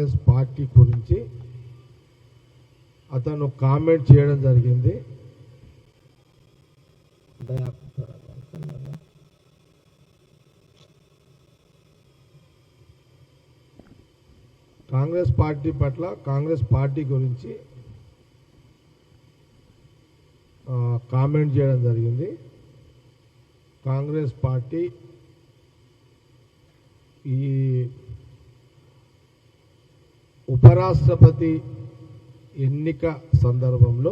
Congress party గురించి అతను comment చేయడం జరిగింది. కాంగ్రెస్ పార్టీ పట్ల కాంగ్రెస్ పార్టీ గురించి కామెంట్ చేయడం జరిగింది. కాంగ్రెస్ పార్టీ ఈ ఉపరాష్ట్రపతి ఎన్నిక సందర్భంలో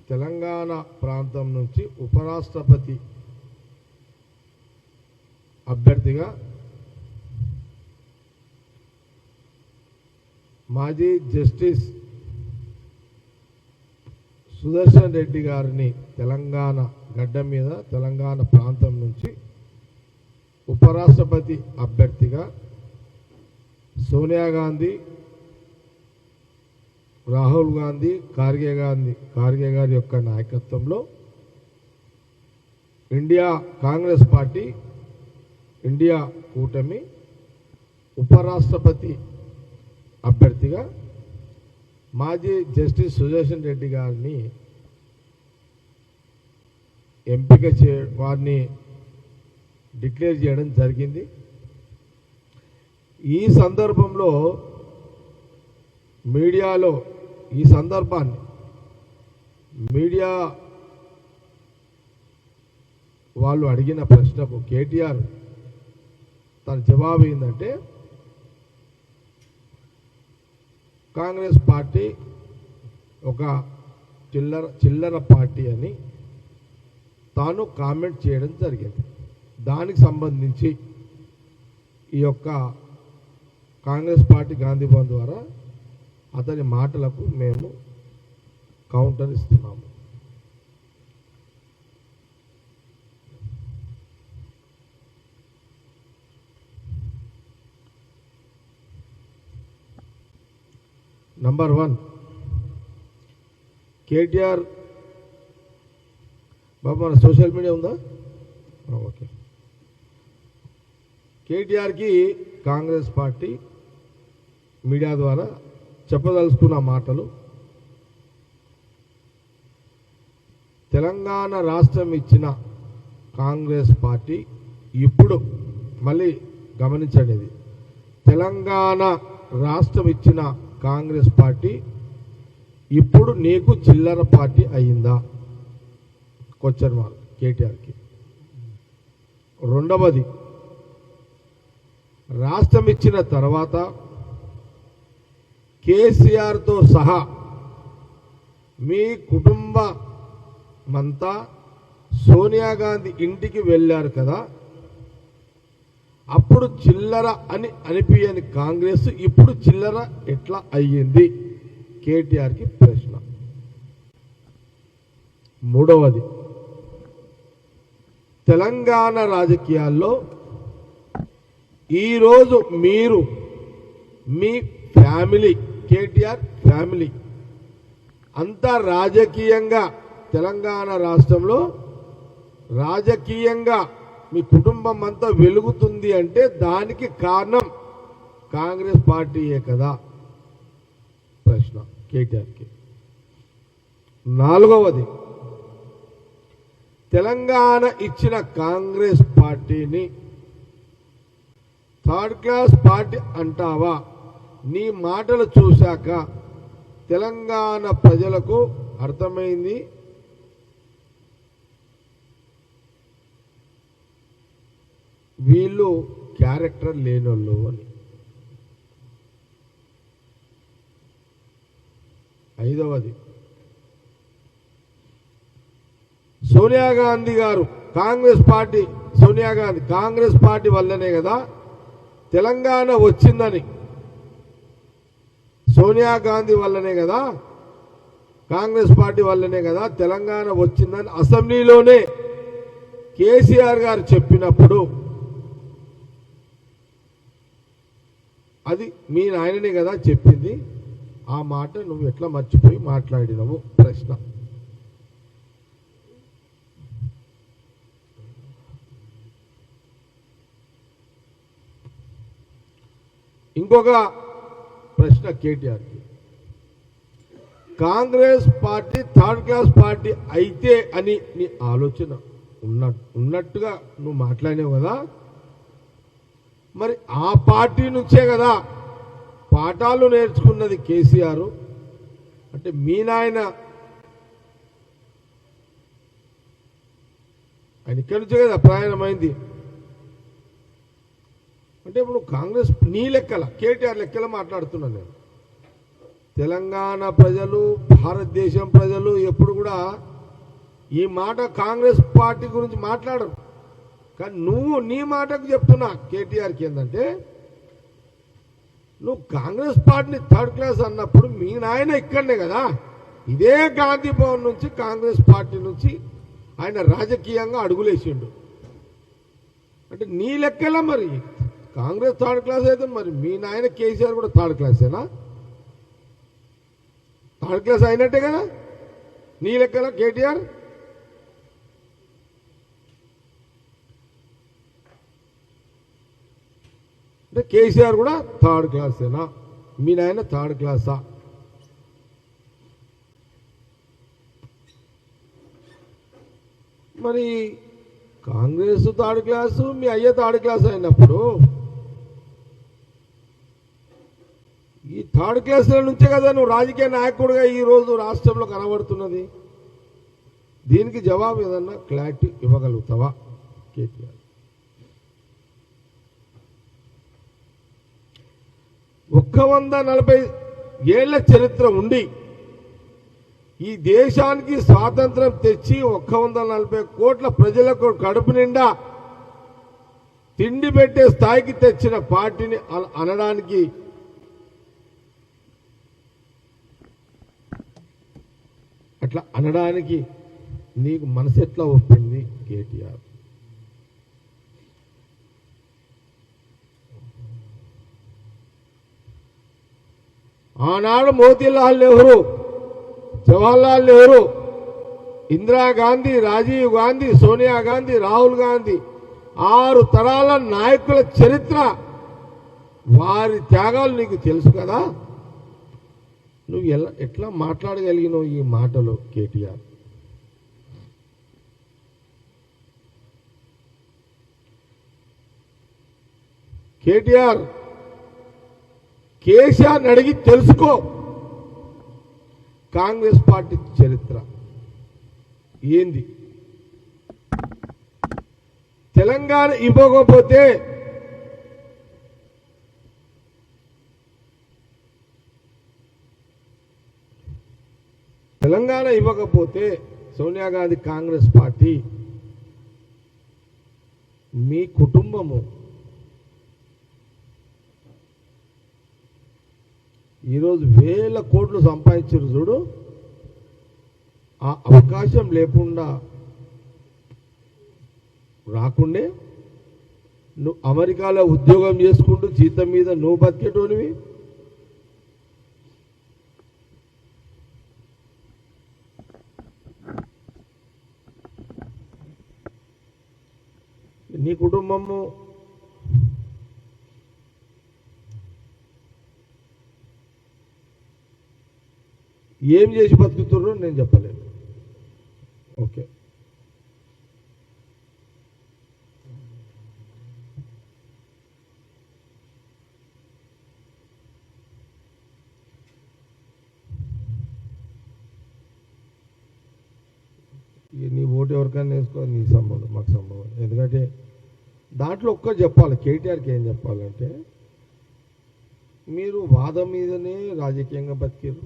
తెలంగాణ ప్రాంతం నుంచి ఉపరాష్ట్రపతి అభ్యర్థిగా మాజీ జస్టిస్ సుదర్శన్ రెడ్డి గారిని తెలంగాణ గడ్డ మీద తెలంగాణ ప్రాంతం నుంచి ఉపరాష్ట్రపతి అభ్యర్థిగా సోనియా గాంధీ, రాహుల్ గాంధీ, ఖార్గే గారి యొక్క నాయకత్వంలో ఇండియా కాంగ్రెస్ పార్టీ, ఇండియా కూటమి ఉపరాష్ట్రపతి అభ్యర్థిగా మాజీ జస్టిస్ సుదర్శన్ రెడ్డి గారిని ఎంపిక వారిని డిక్లేర్ చేయడం జరిగింది. ఈ సందర్భంలో మీడియాలో ఈ సందర్భాన్ని మీడియా వాళ్ళు అడిగిన ప్రశ్నకు కేటీఆర్ తన జవాబు ఏంటంటే, కాంగ్రెస్ పార్టీ ఒక చిల్లర పార్టీ అని తాను కామెంట్ చేయడం జరిగింది. దానికి సంబంధించి ఈ యొక్క కాంగ్రెస్ పార్టీ గాంధీ భవన్ ద్వారా అతని మాటలకు మేము కౌంటర్ ఇస్తున్నాము. నంబర్ 1, కేటీఆర్ బాబు మన సోషల్ మీడియా ఉందా? ఓకే. కేటీఆర్కి కాంగ్రెస్ పార్టీ మీడియా ద్వారా చెప్పదలుచుకున్న మాటలు, తెలంగాణ రాష్ట్రం ఇచ్చిన కాంగ్రెస్ పార్టీ ఇప్పుడు, మళ్ళీ గమనించండి, ఇది తెలంగాణ రాష్ట్రం ఇచ్చిన కాంగ్రెస్ పార్టీ ఇప్పుడు నీకు చిల్లర పార్టీ అయిందా? క్వశ్చన్ మార్క్ కేటీఆర్కి. రెండవది, రాష్ట్రం ఇచ్చిన తర్వాత కేసీఆర్తో సహా మీ కుటుంబమంతా సోనియా గాంధీ ఇంటికి వెళ్ళారు కదా, అప్పుడు చిల్లర అని అనిపించని కాంగ్రెస్ ఇప్పుడు చిల్లర ఎట్లా అయ్యింది? కేటీఆర్కి ప్రశ్న. మూడవది, తెలంగాణ రాజకీయాల్లో ఈరోజు మీరు మీ ఫ్యామిలీ, కేటీఆర్ ఫ్యామిలీ అంతా రాజకీయంగా తెలంగాణ రాష్ట్రంలో రాజకీయంగా మీ కుటుంబం అంతా వెలుగుతుంది అంటే దానికి కారణం కాంగ్రెస్ పార్టీయే కదా? ప్రశ్న కేటీఆర్కి. నాలుగవది, తెలంగాణ ఇచ్చిన కాంగ్రెస్ పార్టీని థర్డ్ క్లాస్ పార్టీ అంటావా? నీ మాటలు చూశాక తెలంగాణ ప్రజలకు అర్థమైంది వీళ్ళు క్యారెక్టర్ లేనోళ్ళు అని. ఐదవది, సోనియా గాంధీ గారు కాంగ్రెస్ పార్టీ, సోనియా గాంధీ కాంగ్రెస్ పార్టీ వల్లనే కదా తెలంగాణ వచ్చిందని, సోనియా గాంధీ వల్లనే కదా కాంగ్రెస్ పార్టీ వల్లనే కదా తెలంగాణ వచ్చిందని అసెంబ్లీలోనే కేసీఆర్ గారు చెప్పినప్పుడు అది మీ నాయననే కదా చెప్పింది, ఆ మాట నువ్వు ఎట్లా మర్చిపోయి మాట్లాడినవు? ప్రశ్న. ఇంకొక ప్రశ్న కేటీఆర్కి, Congress party third class party అయితే అని నీ ఆలోచన ఉన్నట్టుగా నువ్వు మాట్లాడినావు కదా, మరి ఆ పార్టీ నుంచే కదా పాఠాలు నేర్చుకున్నది కేసీఆర్. అంటే మీ నాయన ఆయన ఇక్కడి నుంచే కదా ప్రయాణమైంది. అంటే ఇప్పుడు కాంగ్రెస్ నీ లెక్కల కేటీఆర్ లెక్కల మాట్లాడుతున్నాను నేను. తెలంగాణ ప్రజలు భారతదేశం ప్రజలు ఎప్పుడు కూడా ఈ మాట కాంగ్రెస్ పార్టీ గురించి మాట్లాడరు. కానీ నువ్వు నీ మాటకు చెప్తున్నా కేటీఆర్కి ఏంటంటే, నువ్వు కాంగ్రెస్ పార్టీని థర్డ్ క్లాస్ అన్నప్పుడు మీ నాయన ఇక్కడనే కదా, ఇదే గాంధీ భవన్ నుంచి కాంగ్రెస్ పార్టీ నుంచి ఆయన రాజకీయంగా అడుగులేసిండు. అంటే నీ లెక్కలా మరి కాంగ్రెస్ థర్డ్ క్లాస్ అయితే మరి మీ నాయన కేసీఆర్ కూడా థర్డ్ క్లాసేనా? థర్డ్ క్లాస్ అయినట్టే కదా నీ లెక్కల కేటీఆర్. అంటే కేసీఆర్ కూడా థర్డ్ క్లాసేనా? మీ నాయన థర్డ్ క్లాసా? మరి కాంగ్రెస్ థర్డ్ క్లాసు మీ అయ్య థర్డ్ క్లాస్ అయినప్పుడు ఈ థర్డ్ క్లాసుల నుంచే కదా నువ్వు రాజకీయ నాయకుడిగా ఈరోజు రాష్ట్రంలో కనబడుతున్నది. దీనికి జవాబు ఏదన్నా క్లారిటీ ఇవ్వగలుగుతావా కేటీఆర్? 140 ఏళ్ల చరిత్ర ఉండి ఈ దేశానికి స్వాతంత్రం తెచ్చి 140 కోట్ల ప్రజలకు కడుపు నిండా తిండి పెట్టే స్థాయికి తెచ్చిన పార్టీని అనడానికి అట్లా అనడానికి నీకు మనసు ఎట్లా ఒప్పింది కేటీఆర్? ఆనాడు మోతీలాల్ నెహ్రూ, జవహర్లాల్ నెహ్రూ, ఇందిరాగాంధీ, రాజీవ్ గాంధీ, సోనియా గాంధీ, రాహుల్ గాంధీ 6 తరాల నాయకుల చరిత్ర, వారి త్యాగాలు నీకు తెలుసు కదా. నువ్వు ఎట్లా మాట్లాడగలిగినావు ఈ మాటలు కేటీఆర్? కేటీఆర్ కేసీఆర్ని అడిగి తెలుసుకో కాంగ్రెస్ పార్టీ చరిత్ర ఏంది. తెలంగాణ ఇవ్వకపోతే సోనియా గాంధీ కాంగ్రెస్ పార్టీ మీ కుటుంబము ఈరోజు 1000 కోట్లు సంపాదించారు చూడు. ఆ అవకాశం లేకుండా రాకుండే నువ్వు అమెరికాలో ఉద్యోగం చేసుకుంటూ జీతం మీద నువ్వు బతికేటోనివి. నీ కుటుంబము ఏం చేసి బతుకుతున్నారో నేను చెప్పలేను. ఓకే, నీ ఓటు ఎవరికైనా వేసుకో, నీ సంబంధం మాకు సంబంధం. ఎందుకంటే దాంట్లో ఒక్క చెప్పాలి, కేటీఆర్కి ఏం చెప్పాలంటే, మీరు వాదం మీదనే రాజకీయంగా బతికారు.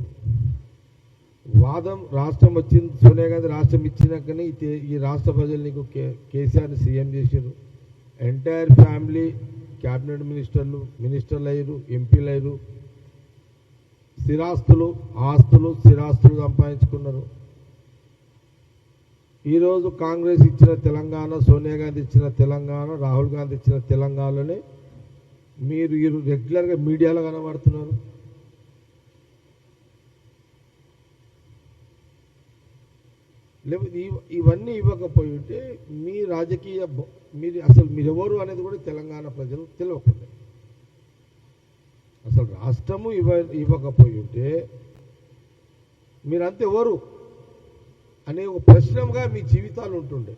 వాదం రాష్ట్రం వచ్చింది, సోనియా గాంధీ రాష్ట్రం ఇచ్చినాకనే ఈ రాష్ట్ర ప్రజలు నీకు కేసీఆర్ని సీఎం చేశారు. ఎంటైర్ ఫ్యామిలీ క్యాబినెట్ మినిస్టర్లు అయ్యారు, ఎంపీలు అయ్యారు. స్థిరాస్తులు సంపాదించుకున్నారు. ఈరోజు కాంగ్రెస్ ఇచ్చిన తెలంగాణ, సోనియా గాంధీ ఇచ్చిన తెలంగాణ, రాహుల్ గాంధీ ఇచ్చిన తెలంగాణలోనే మీరు రెగ్యులర్గా మీడియాలో కనబడుతున్నారు. లేకపోతే ఇవన్నీ ఇవ్వకపోయి ఉంటే మీ రాజకీయ మీరు ఎవరు అనేది కూడా తెలంగాణ ప్రజలు తెలియకుండా. అసలు రాష్ట్రము ఇవ్వకపోయి ఉంటే మీరంతా ఎవరు అనే ఒక ప్రశ్నగా మీ జీవితాలు ఉంటుండే.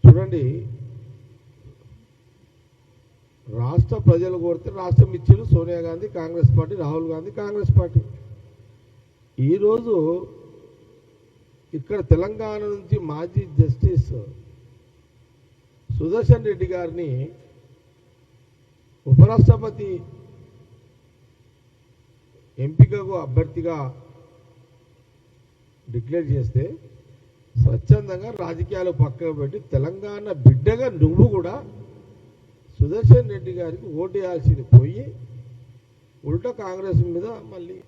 చూడండి, రాష్ట్ర ప్రజలు కోరితే రాష్ట్రం ఇచ్చారు సోనియా గాంధీ కాంగ్రెస్ పార్టీ, రాహుల్ గాంధీ కాంగ్రెస్ పార్టీ. ఈరోజు ఇక్కడ తెలంగాణ నుంచి మాజీ జస్టిస్ సుదర్శన్ రెడ్డి గారిని ఉపరాష్ట్రపతి ఎంపికకు అభ్యర్థిగా డిక్లేర్ చేస్తే స్వచ్ఛందంగా రాజకీయాలు పక్కకు పెట్టి తెలంగాణ బిడ్డగా నువ్వు కూడా సుదర్శన్ రెడ్డి గారికి ఓటు వేయాల్సింది పోయి ఉల్టా కాంగ్రెస్ మీద మళ్ళీ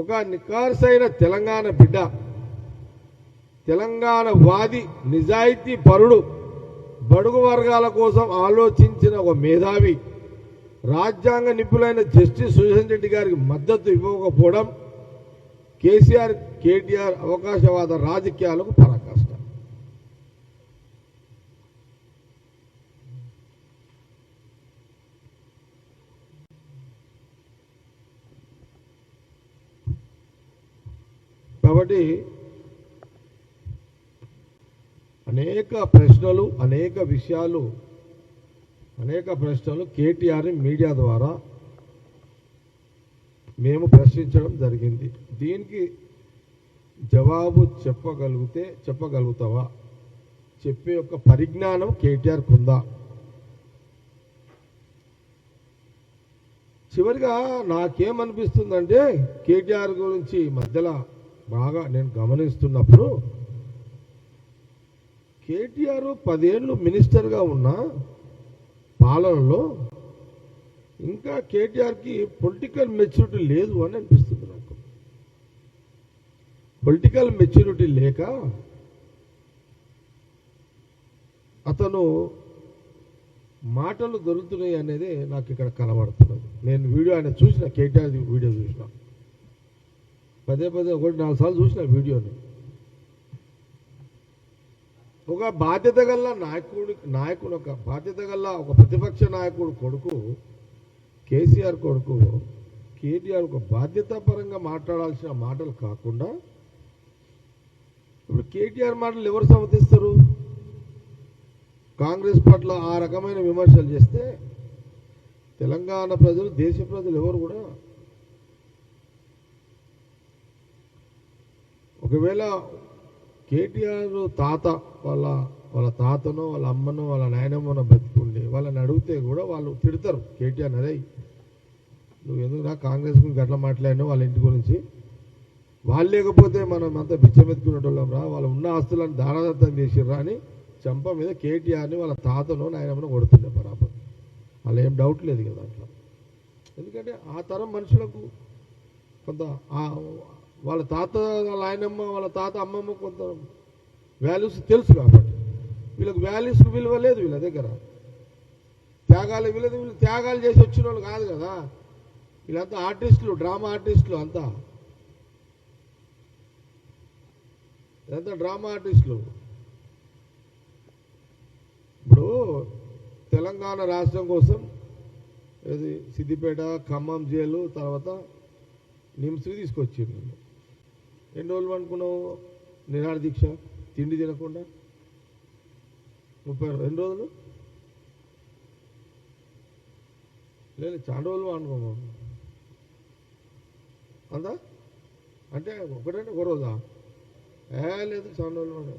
ఒక నికార్సైన తెలంగాణ బిడ్డ, తెలంగాణ వాది, నిజాయితీ పరుడు, బడుగు వర్గాల కోసం ఆలోచించిన ఒక మేధావి, రాజ్యాంగ నిపుణులైన జస్టిస్ సుదర్శన్ రెడ్డి గారికి మద్దతు ఇవ్వకపోవడం కేసీఆర్ కేటీఆర్ అవకాశవాద రాజకీయాలకు పరాకాష్ట. కాబట్టి అనేక ప్రశ్నలు కేటీఆర్ మీడియా ద్వారా మేము ప్రశ్నించడం జరిగింది. దీనికి జవాబు చెప్పగలుగుతావా? చెప్పే యొక్క పరిజ్ఞానం కేటీఆర్కు ఉందా? చివరిగా నాకేమనిపిస్తుందంటే కేటీఆర్ గురించి మధ్యలో బాగా నేను గమనిస్తున్నప్పుడు, కేటీఆర్ 10 ఏళ్ళు మినిస్టర్గా ఉన్న పాలనలో ఇంకా కేటీఆర్కి పొలిటికల్ మెచ్యూరిటీ లేదు అని అనిపిస్తుంది నాకు. పొలిటికల్ మెచ్యూరిటీ లేక అతను మాటలు దొరుకుతున్నాయి అనేది నాకు ఇక్కడ కనబడుతున్నది. నేను ఆయన చూసిన, కేటీఆర్ వీడియో చూసిన, పదే 1-4 సార్లు చూసిన వీడియోని. ఒక బాధ్యత గల నాయకుడు ఒక బాధ్యత గల ఒక ప్రతిపక్ష నాయకుడు కొడుకు కేసీఆర్ కొడుకు కేటీఆర్ ఒక బాధ్యతాపరంగా మాట్లాడాల్సిన మాటలు కాకుండా ఇప్పుడు కేటీఆర్ మాటలు ఎవరు సమర్థిస్తారు? కాంగ్రెస్ పట్ల ఆ రకమైన విమర్శలు చేస్తే తెలంగాణ ప్రజలు, దేశ ప్రజలు ఎవరు కూడా ఒకవేళ కేటీఆర్ తాత వాళ్ళ తాతనో వాళ్ళ అమ్మనో వాళ్ళ నాయనమ్మనో బతికుండి వాళ్ళని అడిగితే కూడా వాళ్ళు తిడతారు కేటీఆర్. అదే నువ్వు ఎందుకురా కాంగ్రెస్ గురించి అట్లా మాట్లాడినావు, వాళ్ళ ఇంటి గురించి, వాళ్ళు లేకపోతే మనం అంతా బిచ్చమెత్తుకునేటోళ్ళం రా, వాళ్ళు ఉన్న ఆస్తులను దానదత్తం చేసిర్రా అని చంప మీద కేటీఆర్ని వాళ్ళ తాతనో నాయనమ్మనో కొడుతుండే బరాబర్. అలా ఏం డౌట్ లేదు కదా అట్లా. ఎందుకంటే ఆ తరం మనుషులకు కొంత వాళ్ళ తాత వాళ్ళ ఆయనమ్మ వాళ్ళ తాత అమ్మమ్మ కొంత వాల్యూస్ తెలుసు కాబట్టి వీళ్ళకి వాల్యూస్కి విలువ లేదు. వీళ్ళ దగ్గర త్యాగాలు వీళ్ళు త్యాగాలు చేసి వచ్చిన వాళ్ళు కాదు కదా. వీళ్ళంతా ఆర్టిస్టులు, డ్రామా ఆర్టిస్టులు, ఇదంతా డ్రామా ఆర్టిస్టులు. ఇప్పుడు తెలంగాణ రాష్ట్రం కోసం ఇది సిద్దిపేట, ఖమ్మం జైలు, తర్వాత నిమ్స్కి తీసుకొచ్చింది. ఎన్ని రోజులు అనుకున్నావు నిరాహార దీక్ష, తిండి తినకుండా? 32 రోజులు లేదు, చాలా రోజులు అనుకోము అంతా. అంటే ఒకటంటే ఒక రోజా? లేదు, చాలా రోజులు.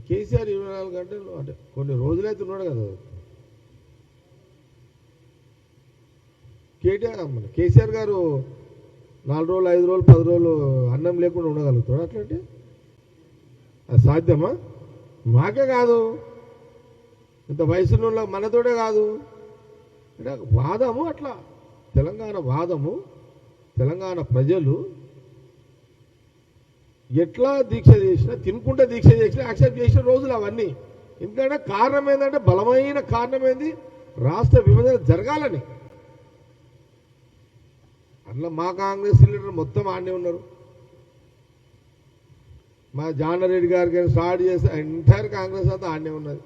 కేసీఆర్ 24 గంటలు అంటే కొన్ని రోజులైతే ఉన్నాడు కదా. కేసీఆర్ గారు 4 రోజులు, 5 రోజులు, 10 రోజులు అన్నం లేకుండా ఉండగలుగుతాడు. అట్లాంటి అది సాధ్యమా? మాకే కాదు, ఇంత వయసులో మనతోటే కాదు. అంటే వాదము అట్లా, తెలంగాణ వాదము, తెలంగాణ ప్రజలు ఎట్లా దీక్ష చేసినా, తినుకుంటే దీక్ష చేసినా యాక్సెప్ట్ చేసిన రోజులు అవన్నీ. ఎందుకంటే కారణం ఏంటంటే, బలమైన కారణం ఏంది, రాష్ట్ర విభజన జరగాలని. అట్లా మా కాంగ్రెస్ లీడర్ మొత్తం ఆడనే ఉన్నారు. మా జానారెడ్డి గారికి స్టార్ట్ చేస్తే ఎంటైర్ కాంగ్రెస్ అంతా ఆడనే ఉన్నది.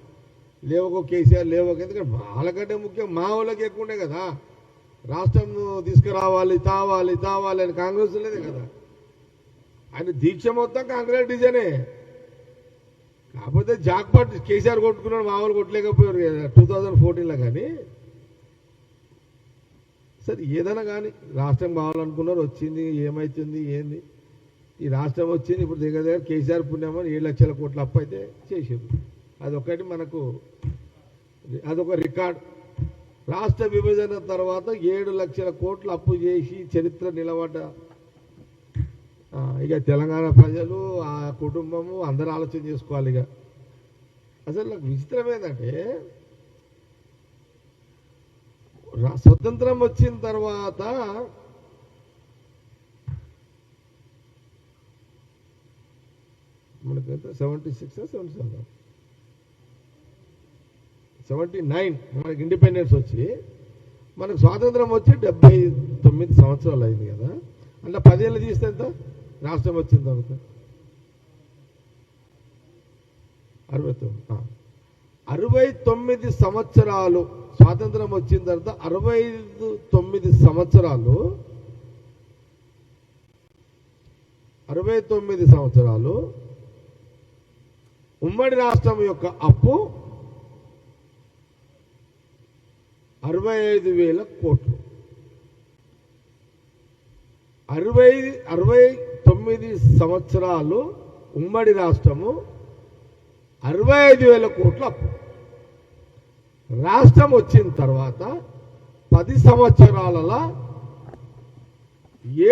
లేవకో కేసీఆర్ లేవకో, ఎందుకంటే వాళ్ళకంటే ముఖ్యం మా వాళ్ళకి ఎక్కువ ఉండే కదా. రాష్ట్రం తీసుకురావాలి, తావాలి అని కాంగ్రెస్ లేదే కదా. ఆయన దీక్ష మొత్తం కాంగ్రెస్ డిజైనే. కాకపోతే జాక్పాట్ కేసీఆర్ కొట్టుకున్నాడు, మా వాళ్ళు కొట్టలేకపోయారు కదా 2014లో. కానీ సరే ఏదైనా కానీ రాష్ట్రం కావాలనుకున్నారు, వచ్చింది. ఏమవుతుంది ఏంది, ఈ రాష్ట్రం వచ్చింది. ఇప్పుడు దగ్గర కేసీఆర్ పుణ్యమని 7 లక్షల కోట్ల అప్పు అయితే చేసారు. అదొకటి మనకు, అదొక రికార్డ్. రాష్ట్ర విభజన తర్వాత 7 లక్షల కోట్ల అప్పు చేసి చరిత్ర నిలబడ్డ ఇక తెలంగాణ ప్రజలు, ఆ కుటుంబము అందరూ ఆలోచన చేసుకోవాలి. ఇక అసలు నాకు విచిత్రం ఏంటంటే, స్వతంత్రం వచ్చిన తర్వాత మనకైతే 79 మనకి ఇండిపెండెన్స్ వచ్చి, మనకు స్వాతంత్రం వచ్చి 79 సంవత్సరాలు అయింది కదా. అంటే 10 ఏళ్ళు తీస్తే ఎంత, రాష్ట్రం వచ్చిన తర్వాత 69 సంవత్సరాలు. స్వాతంత్రం వచ్చిన తర్వాత 69 సంవత్సరాలు ఉమ్మడి రాష్ట్రం యొక్క అప్పు 65,000 కోట్లు. 69 సంవత్సరాలు ఉమ్మడి రాష్ట్రము 65,000 కోట్ల అప్పు. రాష్ట్రం వచ్చిన తర్వాత 10 సంవత్సరాలలో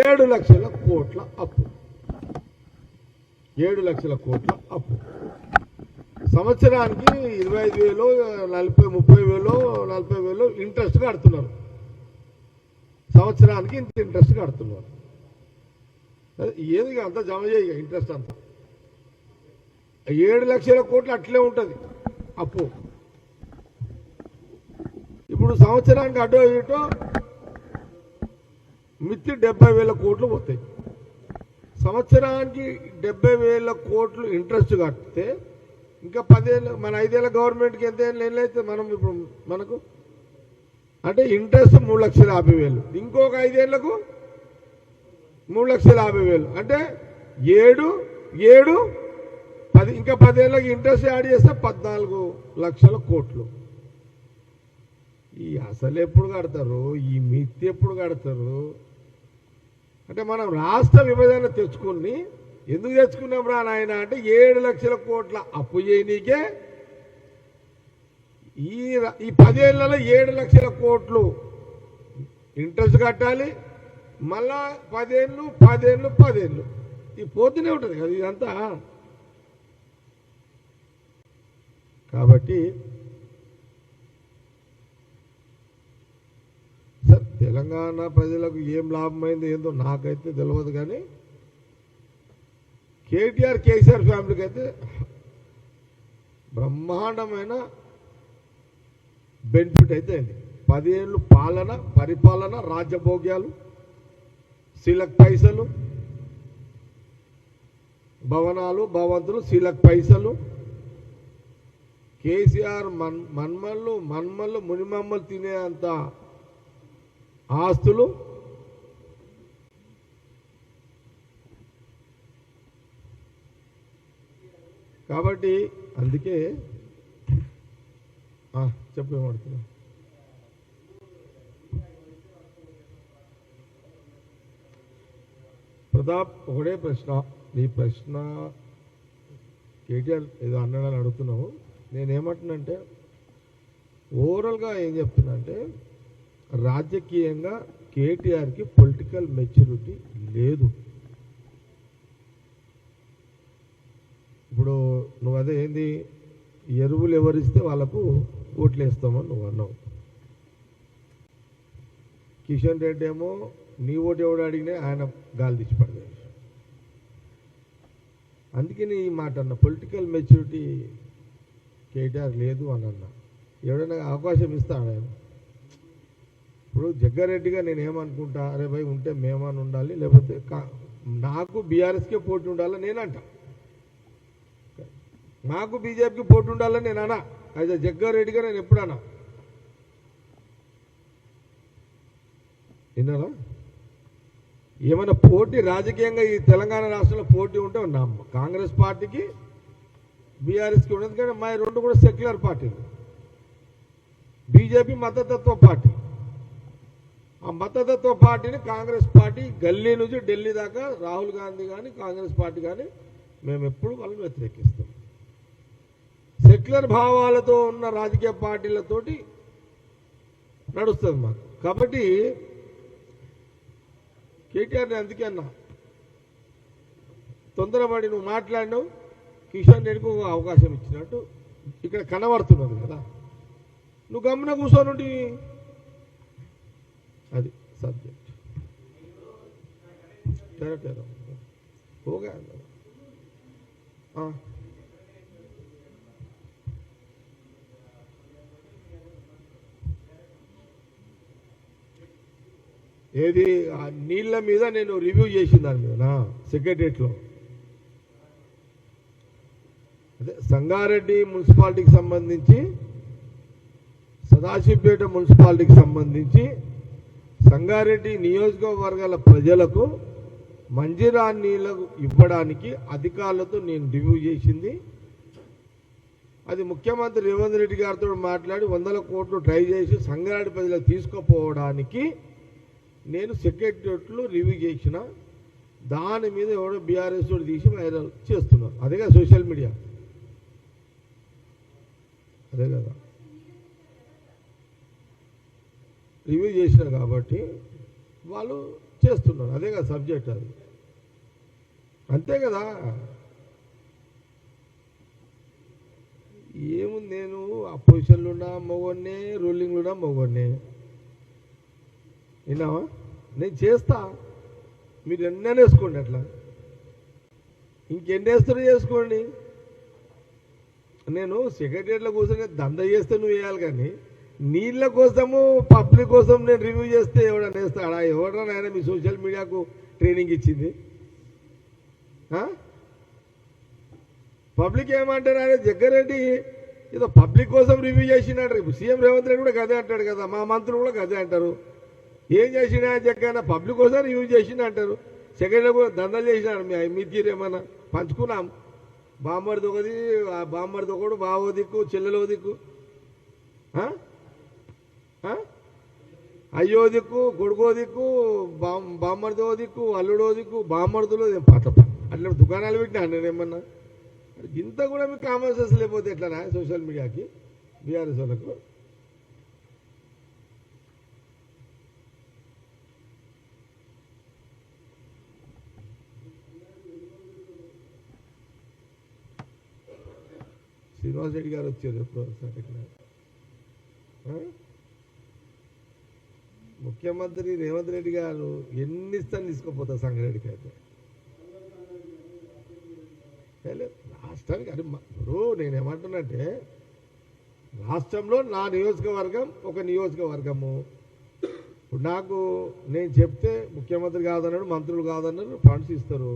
7 లక్షల కోట్ల అప్పు. 7 లక్షల కోట్ల అప్పు. సంవత్సరానికి 25,000, 40,000, 30,000, 40,000 ఇంట్రెస్ట్ కడుతున్నారు. సంవత్సరానికి ఇంత ఇంట్రెస్ట్ కడుతున్నారు. ఏది అంతా జమ చేయ ఇంట్రెస్ట్ అంతా 7 లక్షల కోట్లు అట్లే ఉంటుంది అప్పు. ఇప్పుడు సంవత్సరానికి అటో ఇటో మిత్తి 70,000 కోట్లు పోతాయి. సంవత్సరానికి 70,000 కోట్లు ఇంట్రెస్ట్ కడితే ఇంకా 10 ఏళ్ళు, మన 5 ఏళ్ళ గవర్నమెంట్కి ఎంత ఏళ్ళు అయితే మనం ఇప్పుడు మనకు అంటే ఇంట్రెస్ట్ 3,50,000, ఇంకొక 5 ఏళ్లకు 3,50,000, అంటే 7, 10, ఇంకా 10 ఏళ్ళకి ఇంట్రెస్ట్ యాడ్ చేస్తే 14 లక్షల కోట్లు. ఈ అసలు ఎప్పుడు కడతారు, ఈ మిత్తి ఎప్పుడు కడతారు? అంటే మనం రాష్ట్ర విభజన తెచ్చుకుని ఎందుకు తెచ్చుకున్నాం రా నాయన అంటే 7 లక్షల కోట్ల అప్పు చేయనీకే ఈ 10 ఏళ్లలో 7 లక్షల కోట్లు ఇంట్రెస్ట్ కట్టాలి. మళ్ళా 10 ఏళ్ళు ఇది పోతూనే ఉంటుంది కదా ఇదంతా. కాబట్టి సార్ తెలంగాణ ప్రజలకు ఏం లాభమైంది ఏందో నాకైతే తెలియదు. కానీ కేటీఆర్ కేసీఆర్ ఫ్యామిలీకి అయితే బ్రహ్మాండమైన బెనిఫిట్ అయితే అయింది. 10 ఏళ్ళు పరిపాలన, రాజ్యభోగ్యాలు, సీలకు పైసలు, భవనాలు, భవంతులు, సీలకు పైసలు, కేసీఆర్ మన్మళ్ళు మునిమమ్మలు తినే అంత ఆస్తులు. కాబట్టి అందుకే చెప్పేమడుతున్నా ప్రతాప్, ఒకటే ప్రశ్న. నీ ప్రశ్న కేటీఆర్ ఏదో అన్నాడని అడుగుతున్నావు. నేనేమంటున్నానంటే ఓవరాల్గా ఏం చెప్తున్నా అంటే రాజకీయంగా కేటీఆర్కి పొలిటికల్ మెచ్యూరిటీ లేదు. ఇప్పుడు నువ్వు అదే ఏంది ఎరువులు ఎవరిస్తే వాళ్ళకు ఓట్లు వేస్తామని నువ్వు అన్నావు. కిషన్ రెడ్డి ఏమో నీ ఓటు ఎవడు అడిగినా ఆయన గాలి తీసి పడతాడు. అందుకని ఈ మాట అన్న, పొలిటికల్ మెచ్యూరిటీ కేటీఆర్ లేదు అని అన్న. ఎవడైనా అవకాశం ఇస్తాడు ఆయన. ఇప్పుడు జగ్గారెడ్డిగా నేను ఏమనుకుంటా, అరే భయ్ ఉంటే మేమని ఉండాలి, లేకపోతే నాకు బీఆర్ఎస్కే పోటీ ఉండాలని నేనంట, నాకు బీజేపీకి పోటీ ఉండాలని నేను అన్నా. అయితే జగ్గారెడ్డిగా నేను ఎప్పుడన్నా విన్నారా? ఏమైనా పోటీ రాజకీయంగా ఈ తెలంగాణ రాష్ట్రంలో పోటీ ఉంటే ఉన్నాం. కాంగ్రెస్ పార్టీకి బీఆర్ఎస్కి ఉండదు, కానీ మా రెండు కూడా సెక్యులర్ పార్టీలు. బీజేపీ మతతత్వ పార్టీ. ఆ మతతత్వ పార్టీని కాంగ్రెస్ పార్టీ గల్లీ నుంచి ఢిల్లీ దాకా రాహుల్ గాంధీ కానీ కాంగ్రెస్ పార్టీ కానీ మేము ఎప్పుడు వాళ్ళని వ్యతిరేకిస్తాం. సెక్యులర్ భావాలతో ఉన్న రాజకీయ పార్టీలతోటి నడుస్తుంది మాకు. కాబట్టి కేటీఆర్ని అందుకే అన్నా, తొందరపడి నువ్వు మాట్లాడినావు, కిషన్ రెడ్డికి ఒక అవకాశం ఇచ్చినట్టు ఇక్కడ కనబడుతున్నది కదా, నువ్వు గమ్మున కూర్చోనుండి. అది సబ్జెక్ట్ కరెక్ట్. ఓకే ఏది నీళ్ళ మీద నేను రివ్యూ చేసిన దాని మీద సెక్రటరియట్లో, అదే సంగారెడ్డి మున్సిపాలిటీకి సంబంధించి, సదాశివపేట మున్సిపాలిటీకి సంబంధించి సంగారెడ్డి నియోజకవర్గాల ప్రజలకు మంజీరా నీళ్ళు ఇవ్వడానికి అధికారులతో నేను రివ్యూ చేసింది. అది ముఖ్యమంత్రి రేవంత్ రెడ్డి గారితో మాట్లాడి 100 కోట్లు ట్రై చేసి సంగారెడ్డి ప్రజలకు తీసుకుపోవడానికి నేను సెక్రటరియట్లో రివ్యూ చేసిన. దాని మీద ఎవడో బీఆర్ఎస్ తోటి తీసి వైరల్ చేస్తున్నారు. అదేగా సోషల్ మీడియా, అదే కదా రివ్యూ చేసినారు కాబట్టి వాళ్ళు చేస్తున్నారు. అదే కదా సబ్జెక్ట్, అది అంతే కదా. ఏముంది, నేను అపోజిషన్లో ఉన్నా మగోన్నే, రూలింగ్లో ఉన్నా మగోన్నే. విన్నావా? నేను చేస్తా, మీరు ఎన్నైనా వేసుకోండి, అట్లా ఇంకెన్ని వేస్తారో చేసుకోండి. నేను సెక్రటరియట్లో కూర్చొని దంద చేస్తే నువ్వు వేయాలి, కానీ నీళ్ళ కోసము పబ్లిక్ కోసం నేను రివ్యూ చేస్తే ఎవడన్నా వేస్తాడా? ఎవడన్నా ఆయన మీ సోషల్ మీడియాకు ట్రైనింగ్ ఇచ్చింది? పబ్లిక్ ఏమంటారు? ఆయన జగ్గారెడ్డి ఏదో పబ్లిక్ కోసం రివ్యూ చేసినాడు. సీఎం రేవంత్ రెడ్డి కూడా గదే అంటాడు కదా, మా మంత్రులు కూడా గదే అంటారు. ఏం చేసినా జగ్గన్న పబ్లిక్ కోసం రివ్యూ చేసిన అంటారు. సెక్రటరీ కూడా దందలు చేసినాడు. మీ తీరేమన్నా పంచుకున్నాం. బామ్మడిది ఒకది, బామ్మడిది ఒకడు, బావో దిక్కు, చెల్లెలో దిక్కు, అయ్యో దిక్కు, కొడుకో దిక్కు, బామ్మడిదో దిక్కు, అల్లుడో దిక్కు, బామ్మడిదులో పట్ల అట్లా దుకాణాలు పెట్టినా నేనేమన్నా. ఇంత కూడా మీకు కామన్ సెన్స్ లేకపోతే ఎట్లా సోషల్ మీడియాకి, బీఆర్ఎస్ వాళ్ళకు? శ్రీనివాస్ రెడ్డి గారు వచ్చారు ఎప్పుడు ఒకసారి ఇక్కడ. ముఖ్యమంత్రి రేవంత్ రెడ్డి గారు ఎన్ని ఇస్తాను తీసుకుపోతారు సంగారెడ్డికి అయితే. రాష్ట్రానికి అది ఇప్పుడు నేనేమంటున్నంటే, రాష్ట్రంలో నా నియోజకవర్గం ఒక నియోజకవర్గము. ఇప్పుడు నాకు నేను చెప్తే ముఖ్యమంత్రి కాదన్నాడు, మంత్రులు కాదన్నారు, ఫండ్స్ ఇస్తారు.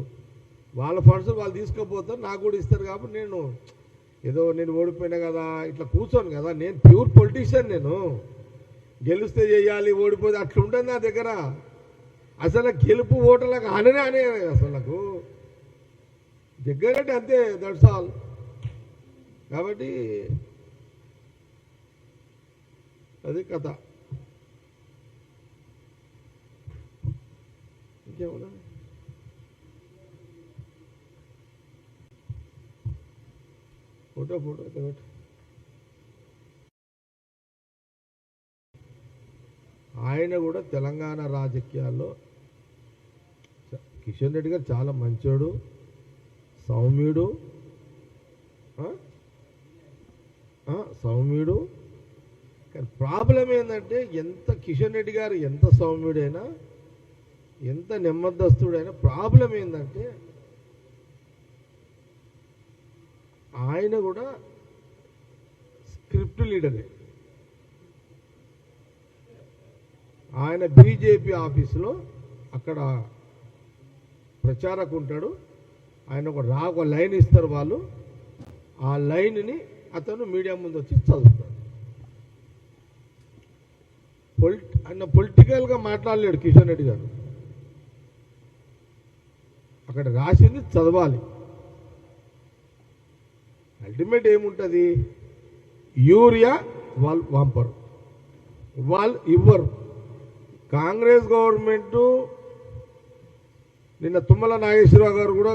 వాళ్ళ ఫండ్స్ వాళ్ళు తీసుకుపోతారు, నాకు కూడా ఇస్తారు. కాబట్టి నేను ఏదో నేను ఓడిపోయినా కదా ఇట్లా కూర్చోను కదా. నేను ప్యూర్ పొలిటీషియన్. నేను గెలిస్తే చేయాలి, ఓడిపోతే అట్లా ఉంటుంది నా దగ్గర. అసలు గెలుపు ఓటర్లకు అననే అసలు నాకు జగ్గారెడ్డి అంతే, దట్స్ ఆల్. కాబట్టి అది కథ. ఇంకేమన్నా? ఫోటో అయితే పెట్టు. ఆయన కూడా తెలంగాణ రాజకీయాల్లో కిషన్ రెడ్డి గారు చాలా మంచోడు, సౌమ్యుడు, కానీ ప్రాబ్లం ఏంటంటే, ఎంత కిషన్ రెడ్డి గారు ఎంత సౌమ్యుడైనా, ఎంత నెమ్మదస్తుడైనా, ప్రాబ్లం ఏంటంటే ఆయన కూడా స్క్రిప్ట్ లీడరే. ఆయన బీజేపీ ఆఫీసులో అక్కడ ప్రచారకు ఉంటాడు. ఆయన ఒక లైన్ ఇస్తారు వాళ్ళు, ఆ లైన్ని అతను మీడియా ముందు వచ్చి చదువుతాడు. ఆయన పొలిటికల్గా మాట్లాడలేడు కిషన్ రెడ్డి గారు. అక్కడ రాసింది చదవాలి. అల్టిమేట్ ఏముంటుంది, యూరియా వాళ్ళు పంపరు, వాళ్ళు ఇవ్వరు. కాంగ్రెస్ గవర్నమెంట్ నిన్న తుమ్మల నాగేశ్వరరావు గారు కూడా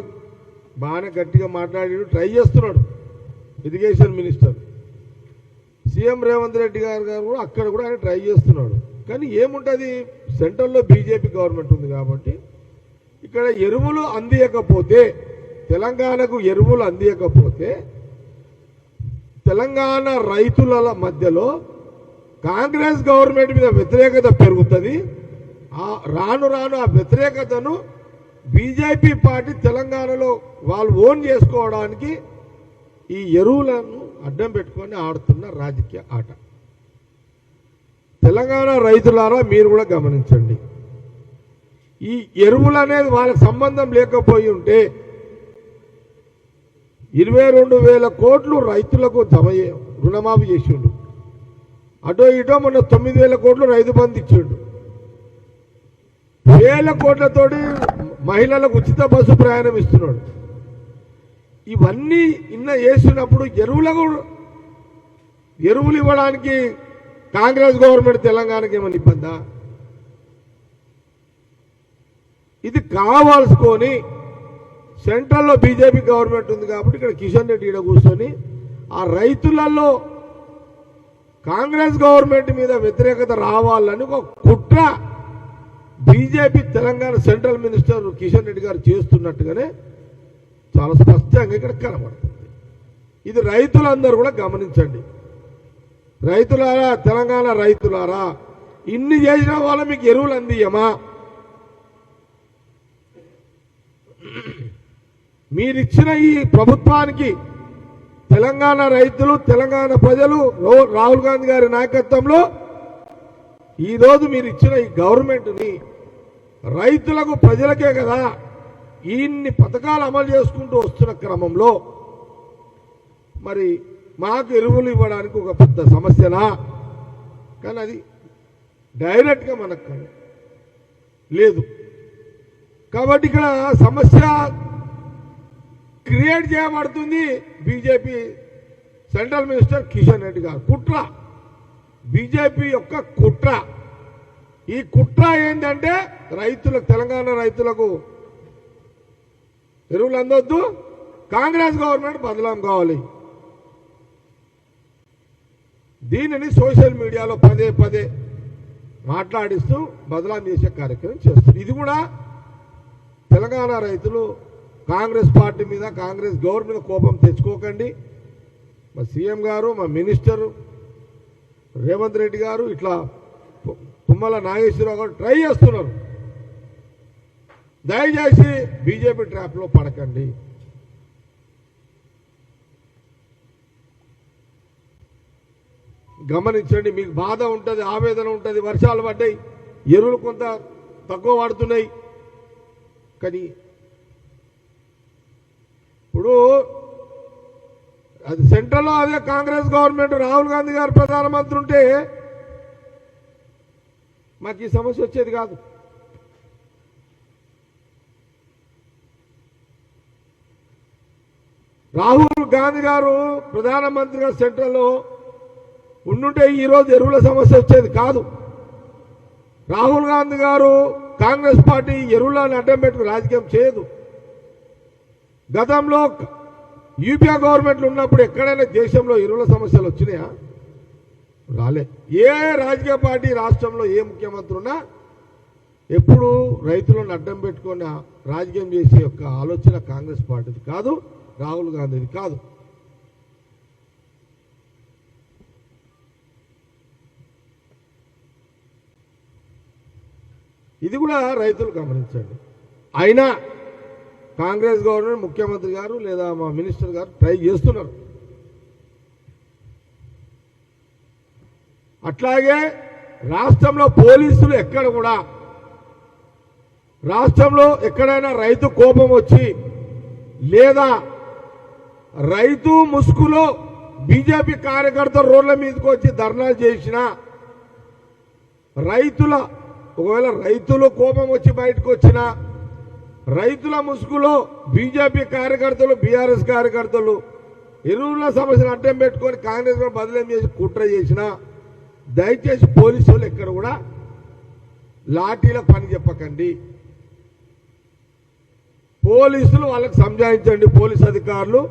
బాగానే గట్టిగా మాట్లాడి ట్రై చేస్తున్నాడు, irrigation minister. CM Revanth Reddy గారు కూడా అక్కడ కూడా ఆయన ట్రై చేస్తున్నాడు. కానీ ఏముంటుంది, సెంట్రల్లో బీజేపీ గవర్నమెంట్ ఉంది కాబట్టి ఇక్కడ ఎరువులు అందియకపోతే, తెలంగాణకు ఎరువులు అందియకపోతే తెలంగాణ రైతుల మధ్యలో కాంగ్రెస్ గవర్నమెంట్ మీద వ్యతిరేకత పెరుగుతుంది. రాను రాను ఆ వ్యతిరేకతను బీజేపీ పార్టీ తెలంగాణలో వాళ్ళు ఓన్ చేసుకోవడానికి ఈ ఎరువులను అడ్డం పెట్టుకొని ఆడుతున్న రాజకీయ ఆట. తెలంగాణ రైతులారా మీరు కూడా గమనించండి. ఈ ఎరువులు అనేది వాళ్ళకి సంబంధం లేకపోయి ఉంటే 22,000 కోట్లు రైతులకు రుణమాఫీ చేసిండు. అటో ఇటో మొన్న 9,000 కోట్లు రైతు బంధు ఇచ్చిండు. 1,000 కోట్లతోటి మహిళలకు ఉచిత బస్సు ప్రయాణం ఇస్తున్నాడు. ఇవన్నీ వేసినప్పుడు ఎరువులు ఇవ్వడానికి కాంగ్రెస్ గవర్నమెంట్ తెలంగాణకి ఏమైనా ఇబ్బందా? ఇది కావాల్సుకొని సెంట్రల్లో బీజేపీ గవర్నమెంట్ ఉంది కాబట్టి ఇక్కడ కిషన్ రెడ్డి ఈడ కూర్చొని ఆ రైతులలో కాంగ్రెస్ గవర్నమెంట్ మీద వ్యతిరేకత రావాలని ఒక కుట్ర BJP Telangana central minister Kishan Reddy గారు చేస్తున్నట్టుగానే చాలా స్పష్టంగా ఇక్కడ కనబడుతుంది. ఇది రైతులందరూ కూడా గమనించండి. రైతులారా, తెలంగాణ రైతులారా, ఇన్ని చేసిన వాళ్ళ మీకు ఎరువులు అందియమా? మీరిచ్చిన ఈ ప్రభుత్వానికి తెలంగాణ రైతులు, తెలంగాణ ప్రజలు రాహుల్ గాంధీ గారి నాయకత్వంలో ఈరోజు మీరు ఇచ్చిన ఈ గవర్నమెంట్ని రైతులకు, ప్రజలకే కదా ఇన్ని పథకాలు అమలు చేసుకుంటూ వస్తున్న క్రమంలో మరి మాకు ఎరువులు ఇవ్వడానికి ఒక పెద్ద సమస్యనా? కానీ అది డైరెక్ట్గా మనకు లేదు. కాబట్టి ఇక్కడ సమస్య క్రియేట్ చేయబడుతుంది BJP central minister Kishan Reddy గారు కుట్ర, బీజేపీ యొక్క కుట్ర. ఈ కుట్ర ఏంటంటే రైతులకు, తెలంగాణ రైతులకు ఎరువులు అందొద్దు, కాంగ్రెస్ గవర్నమెంట్ బదలాం కావాలి. దీనిని సోషల్ మీడియాలో పదే పదే మాట్లాడిస్తూ బదలాం చేసే కార్యక్రమం చేస్తుంది. ఇది కూడా తెలంగాణ రైతులు కాంగ్రెస్ పార్టీ మీద, కాంగ్రెస్ గవర్నమెంట్ మీద కోపం తెచ్చుకోకండి. మా సీఎం గారు, మా మినిస్టరు రేవంత్ రెడ్డి గారు, ఇట్లా తుమ్మల నాగేశ్వరరావు గారు ట్రై చేస్తున్నారు. దయచేసి బీజేపీ ట్రాప్లో పడకండి. గమనించండి. మీకు బాధ ఉంటుంది, ఆవేదన ఉంటుంది. వర్షాలు పడ్డాయి, ఎరువులు కొంత తక్కువ వాడుతున్నాయి. కానీ ఇప్పుడు అది సెంట్రల్లో అదే కాంగ్రెస్ గవర్నమెంట్, రాహుల్ గాంధీ గారు ప్రధానమంత్రి ఉంటే మాకు ఈ సమస్య వచ్చేది కాదు. రాహుల్ గాంధీ గారు ప్రధానమంత్రిగా సెంట్రల్లో ఉండుంటే ఈరోజు ఎరువుల సమస్య వచ్చేది కాదు. రాహుల్ గాంధీ గారు, కాంగ్రెస్ పార్టీ ఎరువులను అడ్డం పెట్టుకుని రాజకీయం చేయదు. గతంలో యూపీఏ గవర్నమెంట్లు ఉన్నప్పుడు ఎక్కడైనా దేశంలో ఎరువుల సమస్యలు వచ్చినాయా? రాలే. ఏ రాజకీయ పార్టీ రాష్ట్రంలో ఏ ముఖ్యమంత్రి ఉన్నా ఎప్పుడు రైతులను అడ్డం పెట్టుకుని రాజకీయం చేసే యొక్క ఆలోచన కాంగ్రెస్ పార్టీది కాదు, రాహుల్ గాంధీది కాదు. ఇది కూడా రైతులు గమనించండి. అయినా కాంగ్రెస్ గవర్నమెంట్ ముఖ్యమంత్రి గారు లేదా మా మినిస్టర్ గారు ట్రై చేస్తున్నారు. అట్లాగే రాష్ట్రంలో పోలీసులు రాష్ట్రంలో ఎక్కడైనా రైతు కోపం వచ్చి లేదా రైతు ముసుగులో బీజేపీ కార్యకర్తలు రోడ్ల మీదకి వచ్చి ధర్నాలు చేసినా ఒకవేళ రైతులు కోపం వచ్చి బయటకు వచ్చినా రైతుల ముసుగులో బీజేపీ కార్యకర్తలు బీఆర్ఎస్ కార్యకర్తలు ఎరువుల సమస్యను అడ్డం పెట్టుకొని కాంగ్రెస్ బదిలీ చేసి కుట్ర చేసినా దయచేసి పోలీసులు ఎక్కడ కూడా లాఠీల పని చెప్పకండి. పోలీసులు వాళ్ళకి సంజాయించండి. పోలీస్ అధికారులు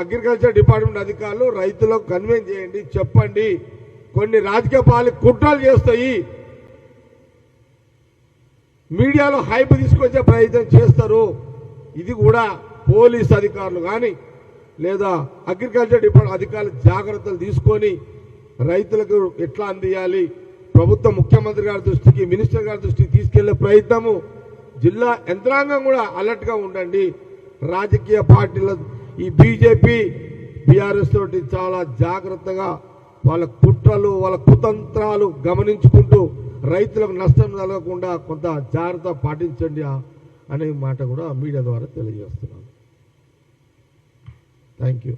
అగ్రికల్చర్ డిపార్ట్మెంట్ అధికారులు రైతులకు కన్విన్స్ చేయండి, చెప్పండి. కొన్ని రాజకీయ పార్టీలు కుట్రలు చేస్తాయి, మీడియాలో హైప్ తీసుకొచ్చే ప్రయత్నం చేస్తారు. ఇది కూడా పోలీస్ అధికారులు కానీ లేదా అగ్రికల్చర్ డిపార్ట్మెంట్ అధికారులు జాగ్రత్తలు తీసుకొని రైతులకు ఎట్లా అందియాలి ప్రభుత్వం ముఖ్యమంత్రి గారి దృష్టికి మినిస్టర్ గారి దృష్టికి తీసుకెళ్లే ప్రయత్నము జిల్లా యంత్రాంగం కూడా అలర్ట్గా ఉండండి. రాజకీయ పార్టీల ఈ బీజేపీ బీఆర్ఎస్ తోటి చాలా జాగ్రత్తగా వాళ్ళ కుట్రలు వాళ్ళ కుతంత్రాలు గమనించుకుంటూ రైతులకు నష్టం కలగకుండా కొంత జాగ్రత్త పాటించండి అనే మాట కూడా మీడియా ద్వారా తెలియజేస్తున్నాను. Thank you.